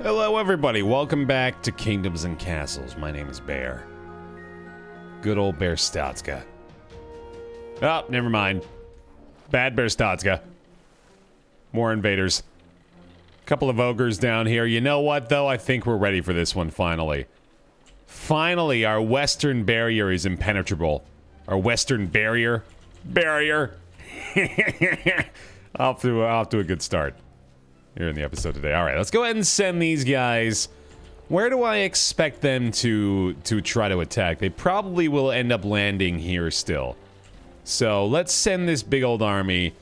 Hello everybody, welcome back to Kingdoms and Castles. My name is Baer. Good old BaerTaffy. Oh, never mind. Bad BaerTaffy. More invaders. Couple of ogres down here. You know what though? I think we're ready for this one finally. Finally, our western barrier is impenetrable. Our western barrier. Off to a good start here in the episode today. All right, let's go ahead and send these guys. Where do I expect them to try to attack? They probably will end up landing here still. So let's send this big old army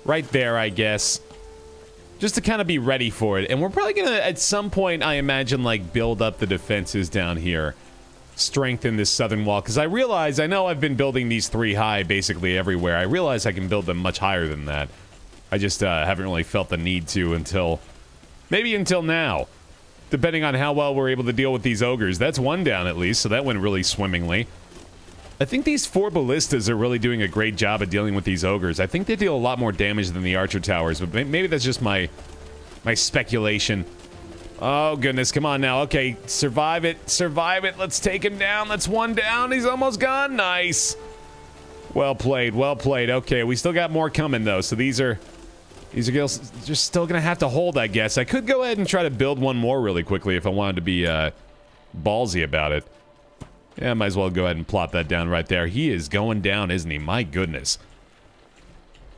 right there, I guess, just to kind of be ready for it. And we're probably gonna, at some point, I imagine, like, build up the defenses down here, strengthen this southern wall, because I realize, I know I've been building these 3 high basically everywhere. I realize I can build them much higher than that. I just haven't really felt the need to until, maybe until now, depending on how well we're able to deal with these ogres. That's one down at least, so that went really swimmingly. I think these 4 ballistas are really doing a great job of dealing with these ogres. I think they deal a lot more damage than the archer towers, but maybe that's just my speculation. Oh goodness, come on now. Okay, survive it, let's take him down. That's 1 down, he's almost gone. Nice. Well played, well played. Okay, we still got more coming though, so these are just still gonna have to hold, I guess. I could go ahead and try to build one more really quickly if I wanted to be ballsy about it. Yeah, might as well go ahead and plop that down right there. He is going down, isn't he? My goodness.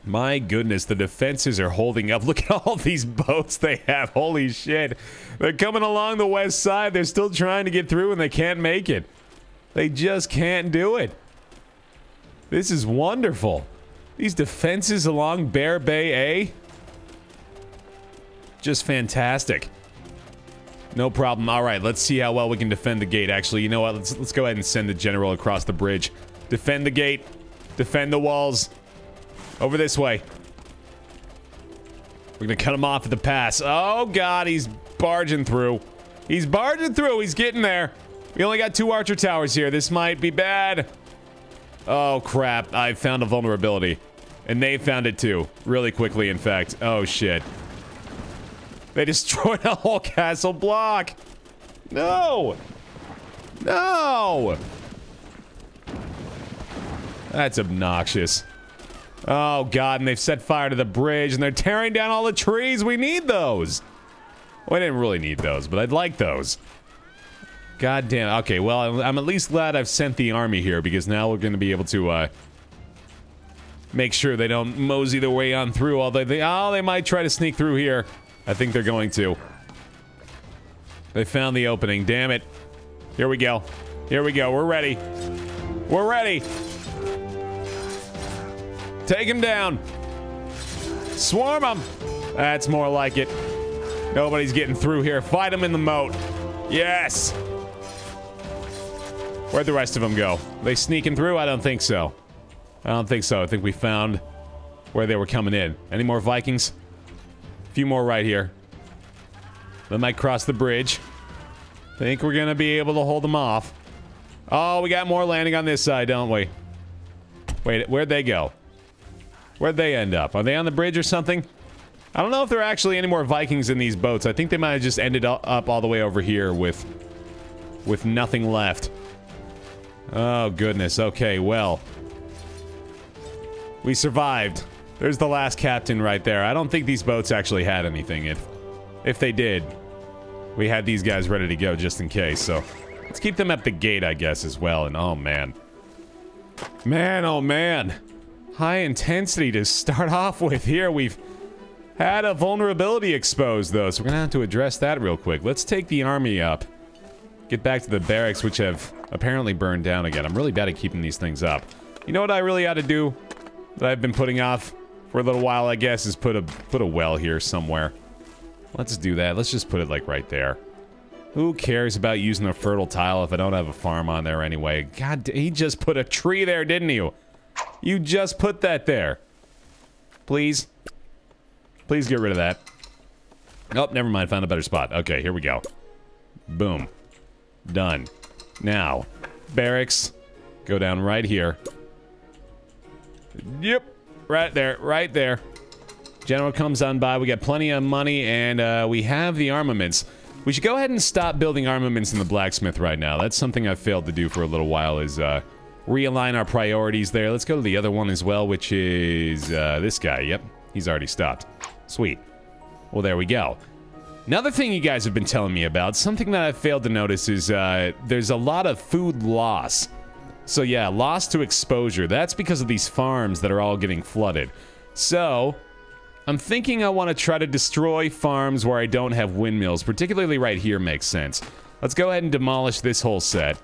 My goodness, the defenses are holding up. Look at all these boats they have. Holy shit. They're coming along the west side. They're still trying to get through and they can't make it. They just can't do it. This is wonderful. These defenses along Baer Bay A, just fantastic. No problem. All right, let's see how well we can defend the gate. Actually, you know what? Let's go ahead and send the general across the bridge. Defend the gate. Defend the walls. Over this way. We're gonna cut him off at the pass. Oh god, he's barging through. He's barging through. He's getting there. We only got 2 archer towers here. This might be bad. Oh crap, I found a vulnerability. And they found it too. Really quickly, in fact. Oh shit. They destroyed a whole castle block! No! No! That's obnoxious. Oh god, and they've set fire to the bridge, and they're tearing down all the trees! We need those! Well, I didn't really need those, but I'd like those. God damn. Okay, well, I'm at least glad I've sent the army here, because now we're gonna be able to, make sure they don't mosey their way on through, although they might try to sneak through here. I think they're going to. They found the opening, damn it. Here we go. Here we go, we're ready. We're ready. Take him down. Swarm them. That's more like it. Nobody's getting through here. Fight them in the moat. Yes. Where'd the rest of them go? They sneaking through? I don't think so. I don't think so. I think we found where they were coming in. Any more Vikings? A few more right here. They might cross the bridge. Think we're gonna be able to hold them off. Oh, we got more landing on this side, don't we? Wait, where'd they go? Where'd they end up? Are they on the bridge or something? I don't know if there are actually any more Vikings in these boats. I think they might have just ended up all the way over here with nothing left. Oh, goodness. Okay, well. We survived. There's the last captain right there. I don't think these boats actually had anything. If they did, we had these guys ready to go just in case. So let's keep them at the gate, I guess, as well. And oh, man. Man, oh, man. High intensity to start off with here. We've had a vulnerability exposed, though. So we're going to have to address that real quick. Let's take the army up. Get back to the barracks, which have apparently burned down again. I'm really bad at keeping these things up. You know what I really ought to do? That I've been putting off for a little while, I guess, is put a well here somewhere. Let's do that. Let's just put it like right there. Who cares about using a fertile tile if I don't have a farm on there anyway? God, he just put a tree there, didn't you? You just put that there. Please. Please get rid of that. Nope, never mind. Found a better spot. Okay, here we go. Boom. Done. Now, barracks. Go down right here. Yep. Right there. Right there. General comes on by. We got plenty of money, and we have the armaments. We should go ahead and stop building armaments in the blacksmith right now. That's something I've failed to do for a little while, is realign our priorities there. Let's go to the other one as well, which is this guy. Yep, he's already stopped. Sweet. Well, there we go. Another thing you guys have been telling me about, something that I've failed to notice, is there's a lot of food loss. So yeah, loss to exposure. That's because of these farms that are all getting flooded. So I'm thinking I want to try to destroy farms where I don't have windmills, particularly right here makes sense. Let's go ahead and demolish this whole set.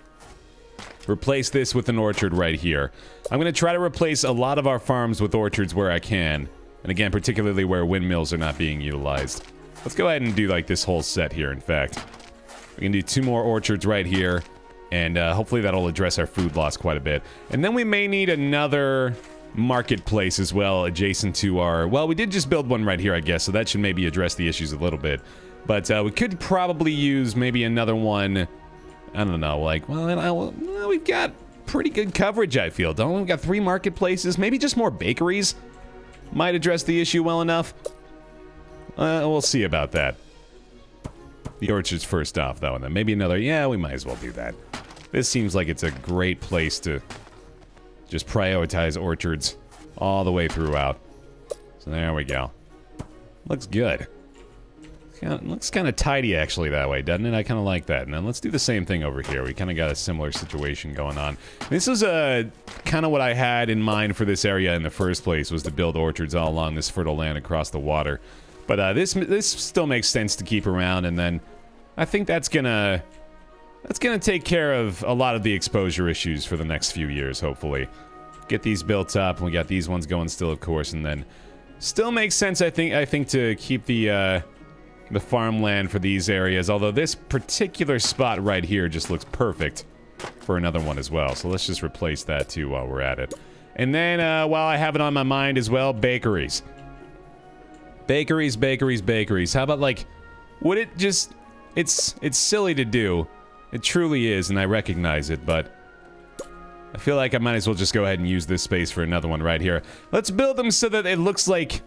Replace this with an orchard right here. I'm going to try to replace a lot of our farms with orchards where I can. And again, particularly where windmills are not being utilized. Let's go ahead and do like this whole set here, in fact. We can do 2 more orchards right here. And hopefully that'll address our food loss quite a bit. And then we may need another marketplace as well, adjacent to our... Well, we did just build one right here, I guess, so that should maybe address the issues a little bit. But we could probably use maybe another one... I don't know, like, well, we've got pretty good coverage, I feel, don't we? We've got 3 marketplaces, maybe just more bakeries might address the issue well enough. We'll see about that. The orchard's first off, though, and then maybe another... Yeah, we might as well do that. This seems like it's a great place to just prioritize orchards all the way throughout. So there we go. Looks good. Looks kind of tidy, actually, that way, doesn't it? I kind of like that. And then let's do the same thing over here. We kind of got a similar situation going on. This is kind of what I had in mind for this area in the first place, was to build orchards all along this fertile land across the water. But this still makes sense to keep around, and then I think that's gonna take care of a lot of the exposure issues for the next few years, hopefully. Get these built up, and we got these ones going still, of course, and then still makes sense, I think to keep the farmland for these areas, although this particular spot right here just looks perfect for another one as well. So let's just replace that too while we're at it. And then while I have it on my mind as well, bakeries. Bakeries, bakeries, bakeries. How about, like, would it just... It's silly to do. It truly is, and I recognize it, but I feel like I might as well just go ahead and use this space for another one right here. Let's build them so that it looks like...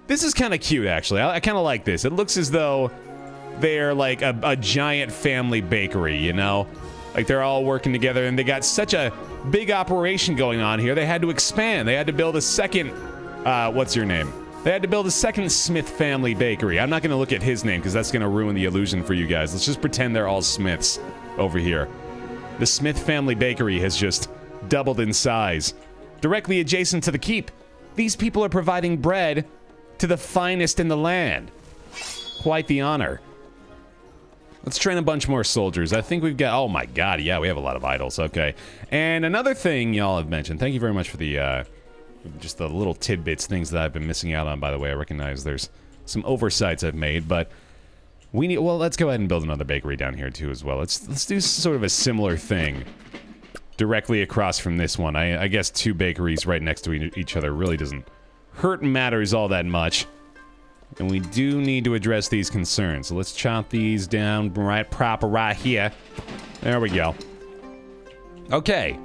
This is kind of cute, actually. I kind of like this. It looks as though they're like a giant family bakery, you know? Like they're all working together, and they got such a big operation going on here, they had to expand. They had to build a second... what's your name? They had to build a second Smith family bakery. I'm not going to look at his name, because that's going to ruin the illusion for you guys. Let's just pretend they're all Smiths over here. The Smith family bakery has just doubled in size. Directly adjacent to the keep, these people are providing bread to the finest in the land. Quite the honor. Let's train a bunch more soldiers. I think we've got... Oh my god, yeah, we have a lot of idols. Okay. And another thing y'all have mentioned. Thank you very much for the, just the little tidbits, things that I've been missing out on, by the way. I recognize there's some oversights I've made, but we need... Well, let's go ahead and build another bakery down here, too, as well. Let's do sort of a similar thing directly across from this one. I guess 2 bakeries right next to each other really doesn't hurt matters all that much. And we do need to address these concerns. So let's chop these down proper right here. There we go. Okay.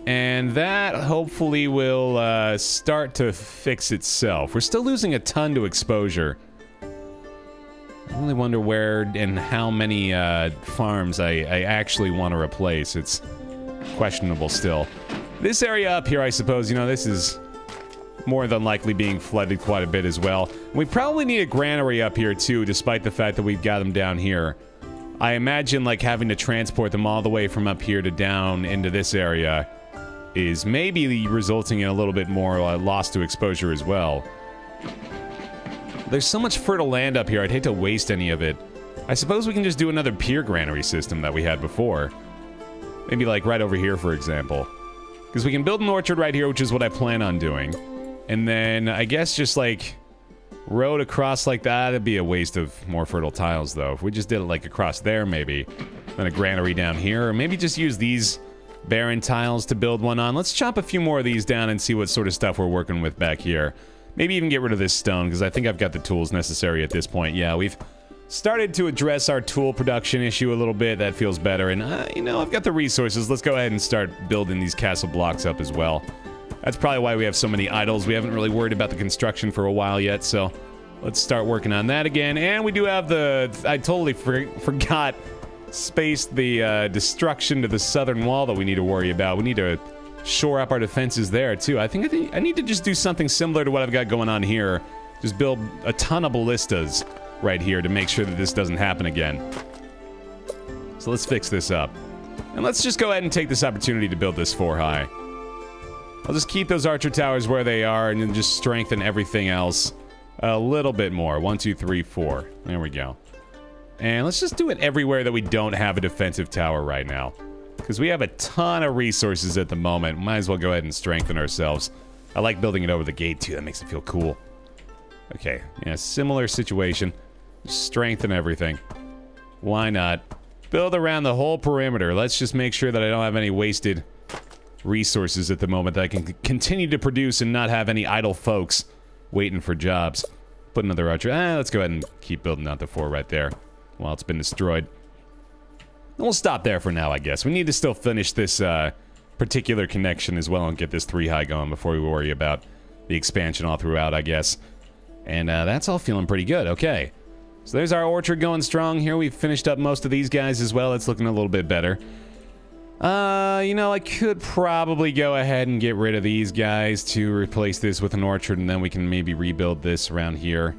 And that hopefully will start to fix itself. We're still losing a ton to exposure. I really wonder where and how many farms I actually want to replace. It's questionable still. This area up here, I suppose, you know, this is more than likely being flooded quite a bit as well. We probably need a granary up here too, despite the fact that we've got them down here. I imagine like having to transport them all the way from up here to down into this area is maybe resulting in a little bit more loss to exposure as well. There's so much fertile land up here, I'd hate to waste any of it. I suppose we can just do another pier granary system that we had before. Maybe like right over here, for example. Because we can build an orchard right here, which is what I plan on doing. And then, I guess just, like, road across like that, that'd be a waste of more fertile tiles, though. If we just did it, like, across there, maybe. Then a granary down here. Or maybe just use these barren tiles to build one on. Let's chop a few more of these down and see what sort of stuff we're working with back here. Maybe even get rid of this stone, because I think I've got the tools necessary at this point. Yeah, we've started to address our tool production issue a little bit. That feels better. And, you know, I've got the resources. Let's go ahead and start building these castle blocks up as well. That's probably why we have so many idols. We haven't really worried about the construction for a while yet, so Let's start working on that again. And we do have the... I totally forgot... Spaced the destruction to the southern wall that we need to worry about. We need to shore up our defenses there, too. I think I need to just do something similar to what I've got going on here. Just build a ton of ballistas right here to make sure that this doesn't happen again. So let's fix this up. And let's just go ahead and take this opportunity to build this 4 high. I'll just keep those archer towers where they are and then just strengthen everything else a little bit more. 1, 2, 3, 4. There we go. And let's just do it everywhere that we don't have a defensive tower right now. Because we have a ton of resources at the moment. Might as well go ahead and strengthen ourselves. I like building it over the gate, too. That makes it feel cool. Okay, yeah, similar situation. Just strengthen everything. Why not? Build around the whole perimeter. Let's just make sure that I don't have any wasted resources at the moment. That I can continue to produce and not have any idle folks waiting for jobs. Put another archer. Let's go ahead and keep building out the 4 right there. Well, it's been destroyed. We'll stop there for now, I guess. We need to still finish this particular connection as well and get this 3 high going before we worry about the expansion all throughout, I guess. And that's all feeling pretty good. Okay. So there's our orchard going strong here. We've finished up most of these guys as well. It's looking a little bit better. You know, I could probably go ahead and get rid of these guys to replace this with an orchard, and then we can maybe rebuild this around here.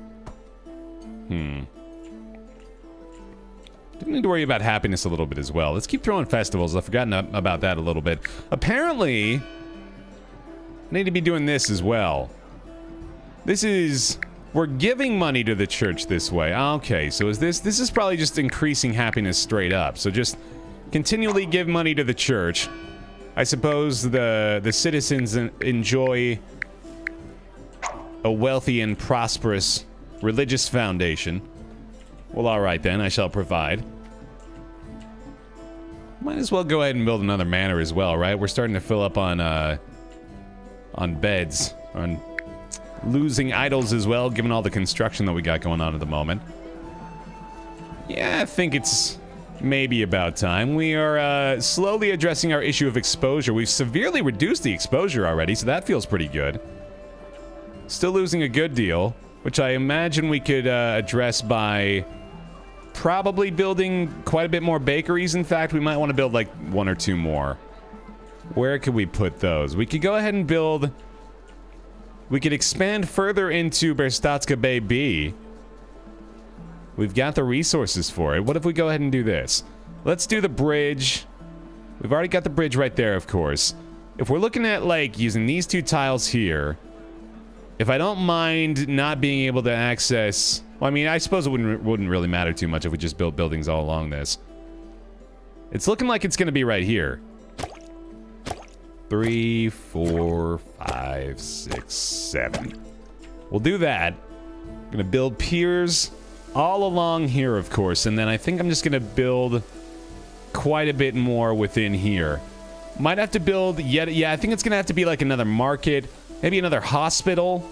Didn't need to worry about happiness a little bit as well. Let's keep throwing festivals. I've forgotten about that a little bit. Apparently, I need to be doing this as well. This is... We're giving money to the church this way. Okay, so is this... This is probably just increasing happiness straight up. So just continually give money to the church. I suppose the citizens enjoy a wealthy and prosperous religious foundation. Well, alright then, I shall provide. Might as well go ahead and build another manor as well, right? We're starting to fill up on beds, on losing idols as well, given all the construction that we got going on at the moment. Yeah, I think it's maybe about time. We are slowly addressing our issue of exposure. We've severely reduced the exposure already, so that feels pretty good. Still losing a good deal, which I imagine we could address by probably building quite a bit more bakeries. In fact, we might want to build like 1 or 2 more. Where could we put those? We could go ahead and build... We could expand further into Berstatska Bay B. We've got the resources for it. What if we go ahead and do this? Let's do the bridge. We've already got the bridge right there, of course. If we're looking at, like, using these 2 tiles here... If I don't mind not being able to access... Well, I mean, I suppose it wouldn't really matter too much if we just built buildings all along this. It's looking like it's going to be right here. 3, 4, 5, 6, 7. We'll do that. I'm going to build piers all along here, of course, and then I think I'm just going to build quite a bit more within here. Might have to build yet... Yeah, I think it's going to have to be like another market... Maybe another hospital.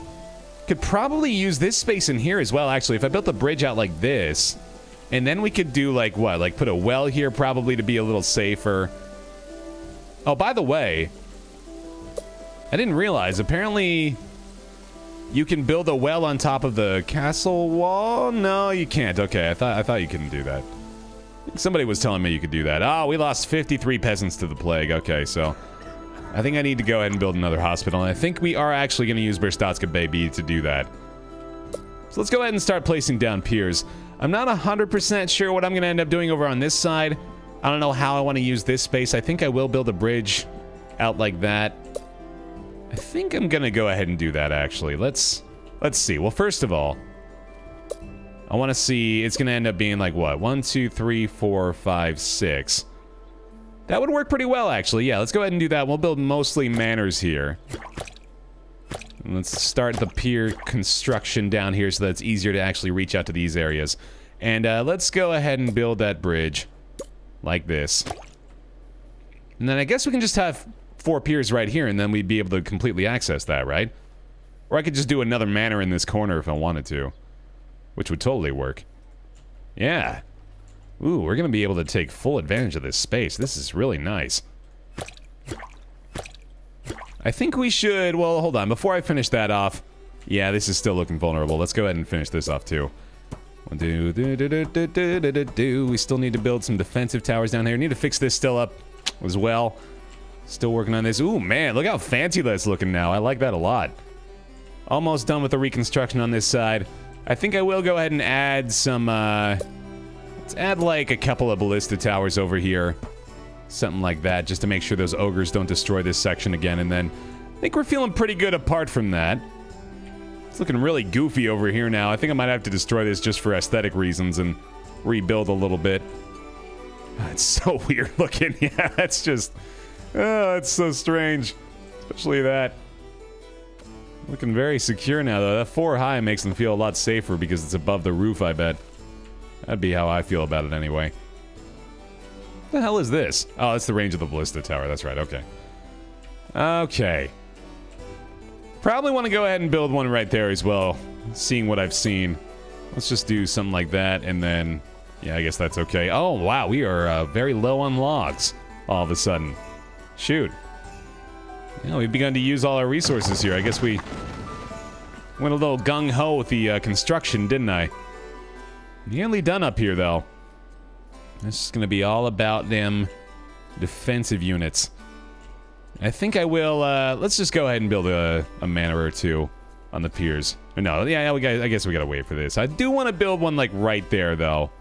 Could probably use this space in here as well, actually. If I built the bridge out like this, and then we could do, like, what? Like, put a well here, probably, to be a little safer. Oh, by the way, I didn't realize, apparently, you can build a well on top of the castle wall? No, you can't. Okay, I thought you couldn't do that. Somebody was telling me you could do that. Oh, we lost 53 peasants to the plague. Okay, so... I think I need to go ahead and build another hospital, and I think we are actually going to use Berstatska Bay B to do that. So let's go ahead and start placing down piers. I'm not 100% sure what I'm going to end up doing over on this side. I don't know how I want to use this space. I think I will build a bridge out like that. I think I'm going to go ahead and do that, actually. Let's see. Well, first of all, I want to see... It's going to end up being like, what? 1, 2, 3, 4, 5, 6... That would work pretty well, actually. Yeah, let's go ahead and do that. We'll build mostly manors here. And let's start the pier construction down here so that it's easier to actually reach out to these areas. And let's go ahead and build that bridge like this. And then I guess we can just have 4 piers right here, and then we'd be able to completely access that, right? Or I could just do another manor in this corner if I wanted to. Which would totally work. Yeah. Ooh, we're going to be able to take full advantage of this space. This is really nice. I think we should... Well, hold on. Before I finish that off, Yeah, this is still looking vulnerable. Let's go ahead and finish this off, too. We still need to build some defensive towers down here. Need to fix this still up as well. Still working on this. Ooh, man, look how fancy that's looking now. I like that a lot. Almost done with the reconstruction on this side. I think I will go ahead and add some, let's add, like, a couple of ballista towers over here. Something like that, just to make sure those ogres don't destroy this section again, and then I think we're feeling pretty good apart from that. It's looking really goofy over here now. I think I might have to destroy this just for aesthetic reasons and rebuild a little bit. It's so weird looking. Yeah, that's just... Oh, it's so strange. Especially that. Looking very secure now, though. That 4 high makes them feel a lot safer because it's above the roof, I bet. That'd be how I feel about it anyway. What the hell is this? Oh, that's the range of the ballista tower. That's right, okay. Okay. Probably want to go ahead and build one right there as well, seeing what I've seen. Let's just do something like that, and then... Yeah, I guess that's okay. Oh, wow, we are very low on logs all of a sudden. Shoot. Yeah, we've begun to use all our resources here. I guess we went a little gung-ho with the construction, didn't I? Nearly done up here, though. This is going to be all about them defensive units. I think I will, let's just go ahead and build a manor or two on the piers. Or no, yeah, I guess we gotta wait for this. I do want to build one, like, right there, though.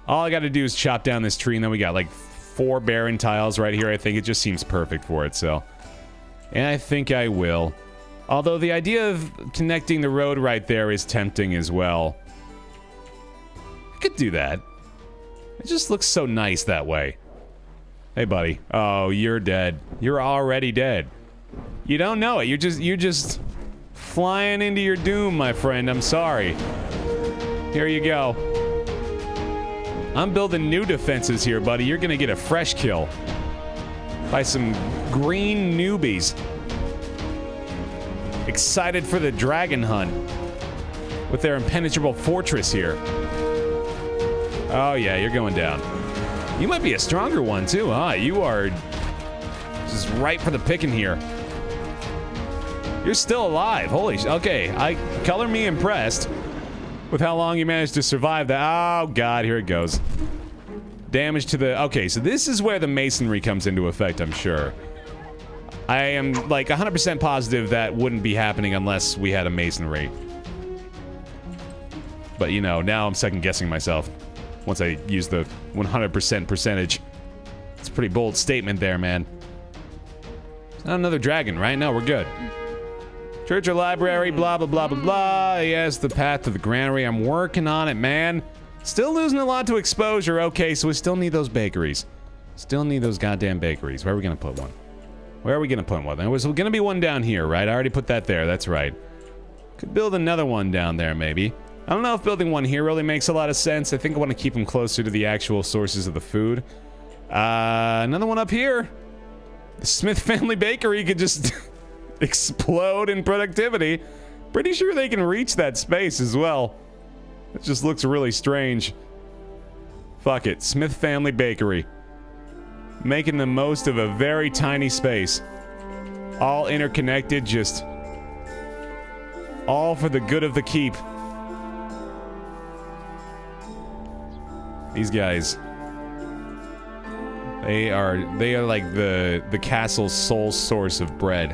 All I gotta do is chop down this tree, and then we got, like, 4 barren tiles right here. I think it just seems perfect for it, so... And I think I will. Although the idea of connecting the road right there is tempting as well. I could do that. It just looks so nice that way. Hey, buddy. Oh, you're dead. You're already dead. You don't know it. You're just flying into your doom, my friend. I'm sorry. Here you go. I'm building new defenses here, buddy. You're gonna get a fresh kill by some green newbies. Excited for the dragon hunt with their impenetrable fortress here. Oh, yeah, you're going down. You might be a stronger one, too, huh? You are just ripe for the picking here. You're still alive. Holy sh... Okay, color me impressed with how long you managed to survive that. Oh, God, here it goes. Damage to the... Okay, so this is where the masonry comes into effect, I'm sure. I am, like, 100% positive that wouldn't be happening unless we had a masonry. But, you know, now I'm second-guessing myself. Once I use the 100% percentage. It's a pretty bold statement there, man. It's not another dragon, right? No, we're good. Church or library, blah, blah, blah, blah, blah. Yes, the path to the granary. I'm working on it, man. Still losing a lot to exposure. Okay, so we still need those bakeries. Still need those goddamn bakeries. Where are we going to put one? Where are we going to put one? There was going to be one down here, right? I already put that there. That's right. Could build another one down there, maybe. I don't know if building one here really makes a lot of sense. I think I want to keep them closer to the actual sources of the food. Another one up here. The Smith family bakery could just explode in productivity. Pretty sure they can reach that space as well. It just looks really strange. Fuck it. Smith family bakery. Making the most of a very tiny space. All interconnected, just... all for the good of the keep. These guys, they are like the castle's sole source of bread.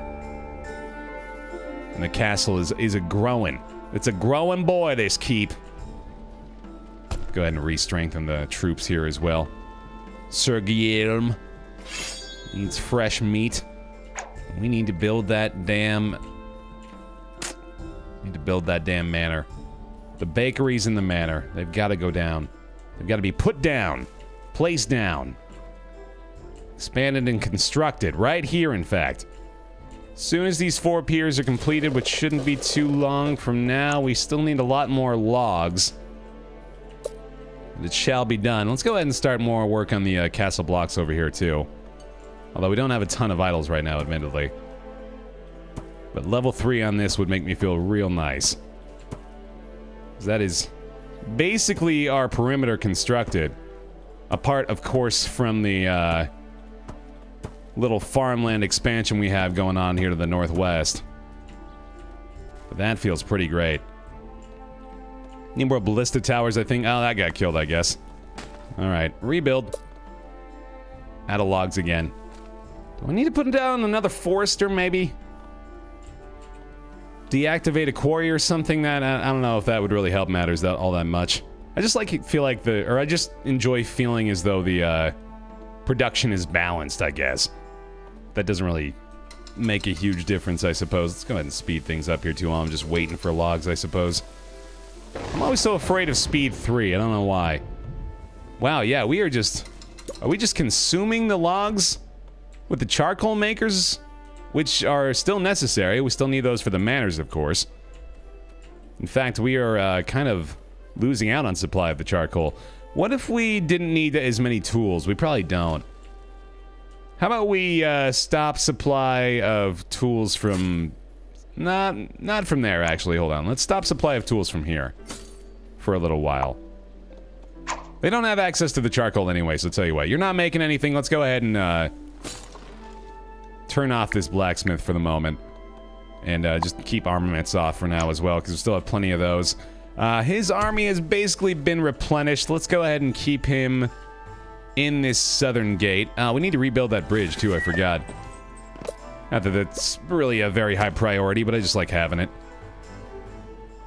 And the castle is a growing. It's a growing boy, this keep. Go ahead and re-strengthen the troops here as well. Sir Guillaume needs fresh meat. We need to build that damn... manor. The bakeries in the manor. They've got to go down. They've got to be put down. Placed down. Expanded and constructed. Right here, in fact. As soon as these 4 piers are completed, which shouldn't be too long from now, we still need a lot more logs. It shall be done. Let's go ahead and start more work on the castle blocks over here, too. Although we don't have a ton of idols right now, admittedly. But level 3 on this would make me feel real nice. That is basically our perimeter constructed. Apart, of course, from the little farmland expansion we have going on here to the northwest. But that feels pretty great. Need more ballista towers, I think. Oh, that got killed, I guess. Alright, rebuild. Out of logs again. Do I need to put down another forester, maybe? Deactivate a quarry or something? That I don't know if that would really help matters all that much. I just feel like I just enjoy feeling as though the production is balanced, I guess. That doesn't really make a huge difference, I suppose. Let's go ahead and speed things up here too while I'm just waiting for logs, I suppose. I'm always so afraid of speed 3. I don't know why. Wow, yeah, we are just... Are we just consuming the logs with the charcoal makers? Which are still necessary. We still need those for the manors, of course. In fact, we are kind of losing out on supply of the charcoal. What if we didn't need as many tools? We probably don't. How about we stop supply of tools from... Not from there, actually. Hold on. Let's stop supply of tools from here. For a little while. They don't have access to the charcoal anyway, so I'll tell you what. You're not making anything. Let's go ahead and turn off this blacksmith for the moment. And just keep armaments off for now as well, because we still have plenty of those. His army has basically been replenished. Let's go ahead and keep him in this southern gate. We need to rebuild that bridge, too. I forgot. Not that that's really a very high priority, but I just like having it.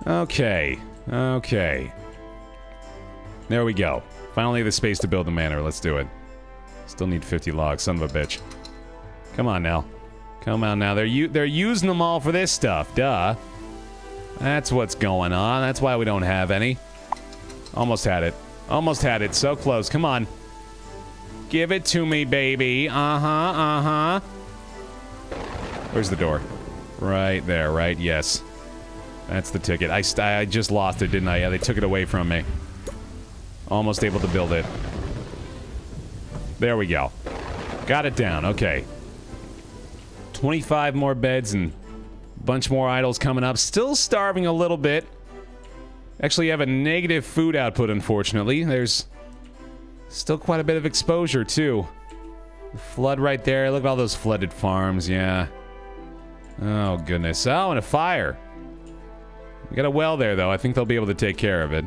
Okay. Okay. There we go. Finally the space to build the manor. Let's do it. Still need 50 logs, son of a bitch. Come on now. Come on now. They're using them all for this stuff. Duh. That's what's going on. That's why we don't have any. Almost had it. Almost had it. So close. Come on. Give it to me, baby. Uh-huh, uh-huh. Where's the door? Right there, right? Yes. That's the ticket. I just lost it, didn't I? Yeah, they took it away from me. Almost able to build it. There we go. Got it down. Okay. 25 more beds and a bunch more idols coming up. Still starving a little bit. Actually have a negative food output, unfortunately. There's still quite a bit of exposure, too. The flood right there. Look at all those flooded farms. Yeah. Oh, goodness. Oh, and a fire. We got a well there, though. I think they'll be able to take care of it.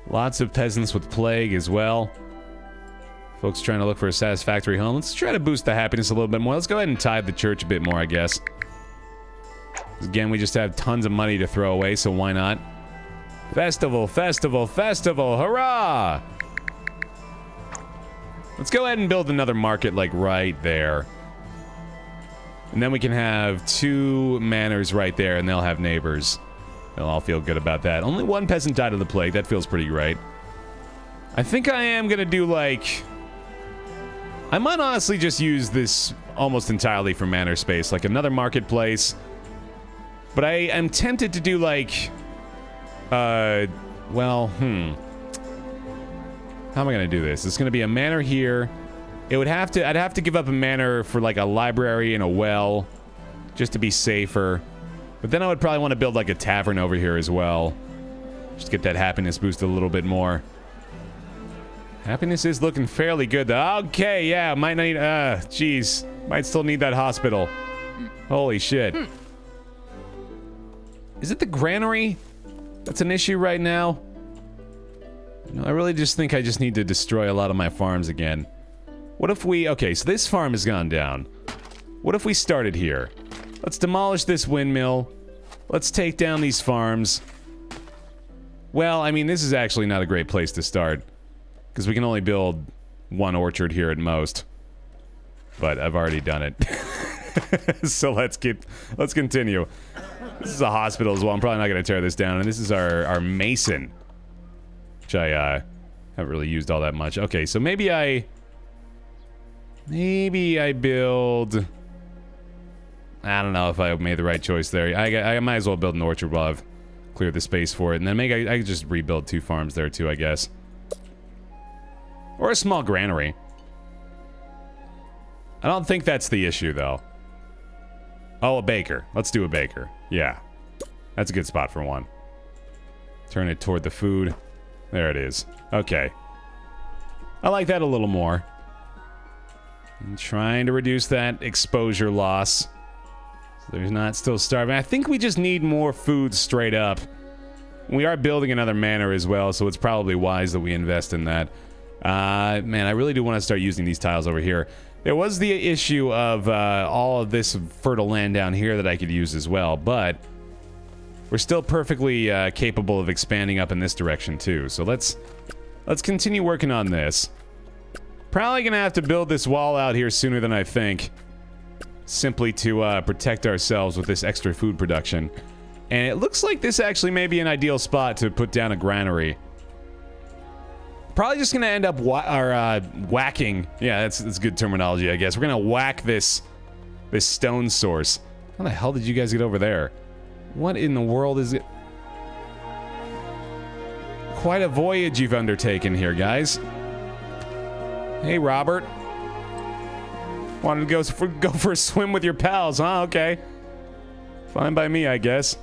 Lots of peasants with plague as well. Folks trying to look for a satisfactory home. Let's try to boost the happiness a little bit more. Let's go ahead and tithe the church a bit more, I guess. Again, we just have tons of money to throw away, so why not? Festival, festival, festival, hurrah! Let's go ahead and build another market, like, right there. And then we can have 2 manors right there, and they'll have neighbors. They'll all feel good about that. Only 1 peasant died of the plague. That feels pretty great. I think I am gonna do, like... I might honestly just use this almost entirely for manor space. Like, another marketplace. But I am tempted to do, like... well, How am I gonna do this? It's gonna be a manor here. It would have to... I'd have to give up a manor for, like, a library and a well. Just to be safer. But then I would probably want to build, like, a tavern over here as well. Just to get that happiness boosted a little bit more. Happiness is looking fairly good, though. Okay, yeah, might not need... jeez. Might still need that hospital. Holy shit. Is it the granary that's an issue right now? No, I really just think I just need to destroy a lot of my farms again. What if we... Okay, so this farm has gone down. What if we started here? Let's demolish this windmill. Let's take down these farms. Well, I mean, this is actually not a great place to start. Because we can only build 1 orchard here at most. But I've already done it. So let's continue. This is a hospital as well. I'm probably not going to tear this down. And this is our mason. Which I haven't really used all that much. Okay, so maybe I build... I don't know if I made the right choice there. I might as well build an orchard while I've cleared the space for it. And then maybe I could just rebuild 2 farms there too, I guess. Or a small granary. I don't think that's the issue, though. Oh, a baker. Let's do a baker. Yeah. That's a good spot for one. Turn it toward the food. There it is. Okay. I like that a little more. I'm trying to reduce that exposure loss. They're not still starving. I think we just need more food straight up. We are building another manor as well, so it's probably wise that we invest in that. Man, I really do want to start using these tiles over here. There was the issue of all of this fertile land down here that I could use as well, but we're still perfectly capable of expanding up in this direction too. So let's continue working on this. Probably gonna have to build this wall out here sooner than I think, simply to protect ourselves with this extra food production. And it looks like this actually may be an ideal spot to put down a granary. Probably just gonna end up whacking. Yeah, that's good terminology, I guess. We're gonna whack this stone source. How the hell did you guys get over there? What in the world is it? Quite a voyage you've undertaken here, guys. Hey, Robert. Wanted to go for a swim with your pals, huh? Okay. Fine by me, I guess.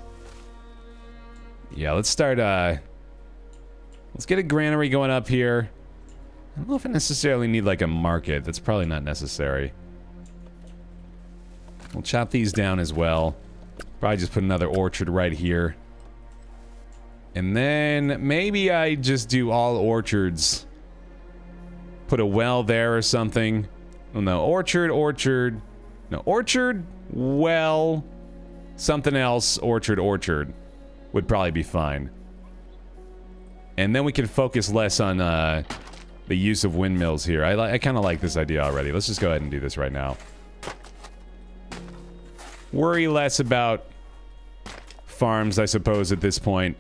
Yeah, let's start, let's get a granary going up here. I don't know if I necessarily need, like, a market. That's probably not necessary. We'll chop these down as well. Probably just put another orchard right here. And then maybe I just do all orchards. Put a well there or something. Oh, no, orchard. No, orchard, well, something else, orchard. Would probably be fine. And then we can focus less on the use of windmills here. I kind of like this idea already. Let's just go ahead and do this right now. Worry less about farms, I suppose, at this point.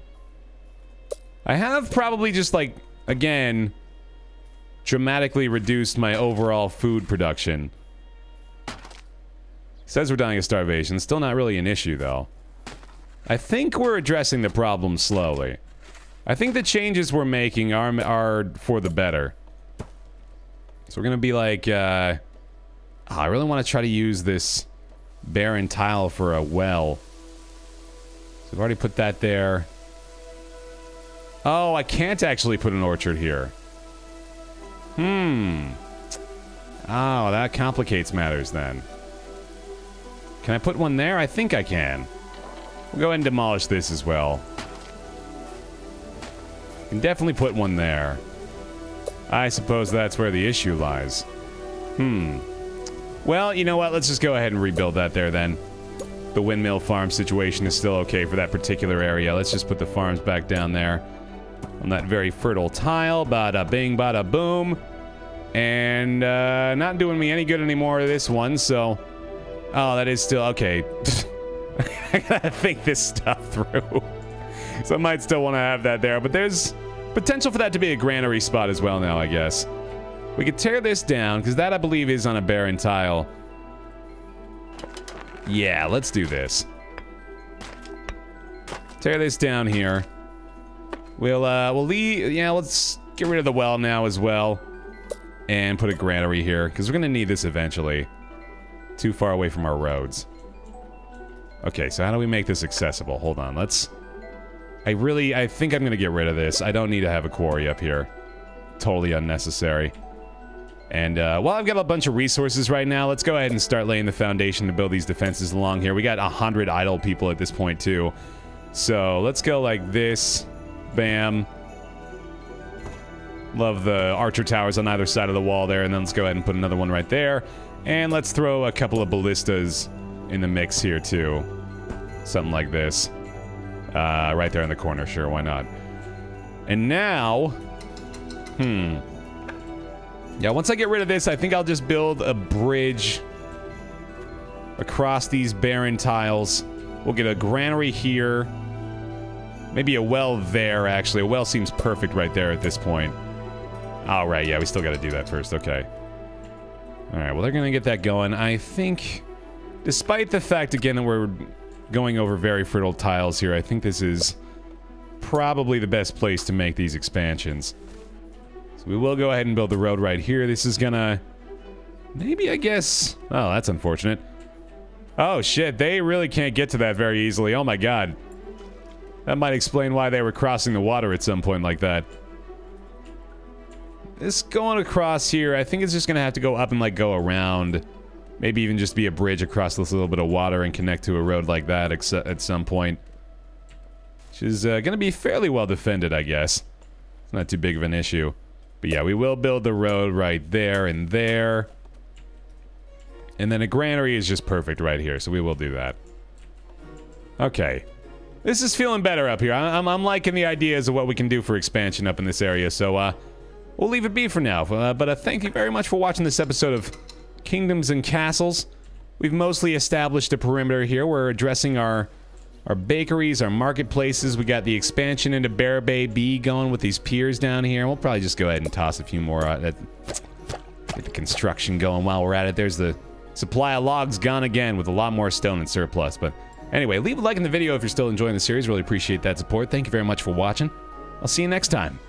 I have probably just, like, again, dramatically reduced my overall food production. Says we're dying of starvation. Still not really an issue, though. I think we're addressing the problem slowly. I think the changes we're making are for the better. So we're gonna be like, I really want to try to use this barren tile for a well. So we've already put that there. Oh, I can't actually put an orchard here. Oh, that complicates matters then. Can I put one there? I think I can. We'll go ahead and demolish this as well. Can definitely put one there. I suppose that's where the issue lies. Well, you know what? Let's just go ahead and rebuild that there then. The windmill farm situation is still okay for that particular area. Let's just put the farms back down there on that very fertile tile. Bada bing, bada boom. And not doing me any good anymore, this one, so... Oh, that is still... Okay. I gotta think this stuff through. So I might still want to have that there, but there's potential for that to be a granary spot as well now, I guess. We could tear this down, because that, I believe, is on a barren tile. Yeah, let's do this. Tear this down here. We'll leave... Yeah, let's get rid of the well now as well. And put a granary here, because we're gonna need this eventually. Too far away from our roads. Okay, so how do we make this accessible? Hold on, let's... I think I'm gonna get rid of this. I don't need to have a quarry up here. Totally unnecessary. And, well, I've got a bunch of resources right now. Let's go ahead and start laying the foundation to build these defenses along here. We got 100 idle people at this point, too. So, let's go like this. Bam. Love the archer towers on either side of the wall there. And then let's go ahead and put another one right there. And let's throw a couple of ballistas in the mix here, too. Something like this. Right there in the corner, sure, why not? And now... Yeah, once I get rid of this, I think I'll just build a bridge across these barren tiles. We'll get a granary here. Maybe a well there, actually. A well seems perfect right there at this point. All right, yeah, we still got to do that first, okay. All right, well, they're going to get that going. I think, despite the fact, again, that we're going over very fertile tiles here, I think this is probably the best place to make these expansions. So we will go ahead and build the road right here. This is gonna... Maybe, I guess... Oh, that's unfortunate. Oh, shit. They really can't get to that very easily. Oh, my God. That might explain why they were crossing the water at some point like that. This going across here, I think it's just gonna have to go up and, like, go around Maybe even just be a bridge across this little bit of water and connect to a road like that at some point. Which is going to be fairly well defended, I guess. It's not too big of an issue. But yeah, we will build the road right there and there. And then a granary is just perfect right here, so we will do that. Okay. This is feeling better up here. I'm liking the ideas of what we can do for expansion up in this area, so we'll leave it be for now. But thank you very much for watching this episode of Kingdoms and Castles. We've mostly established a perimeter here. We're addressing our bakeries, our marketplaces. We got the expansion into Baer Bay B going with these piers down here. We'll probably just go ahead and toss a few more get the construction going while we're at it. There's the supply of logs gone again with a lot more stone in surplus. But anyway, leave a like in the video if you're still enjoying the series. Really appreciate that support. Thank you very much for watching. I'll see you next time.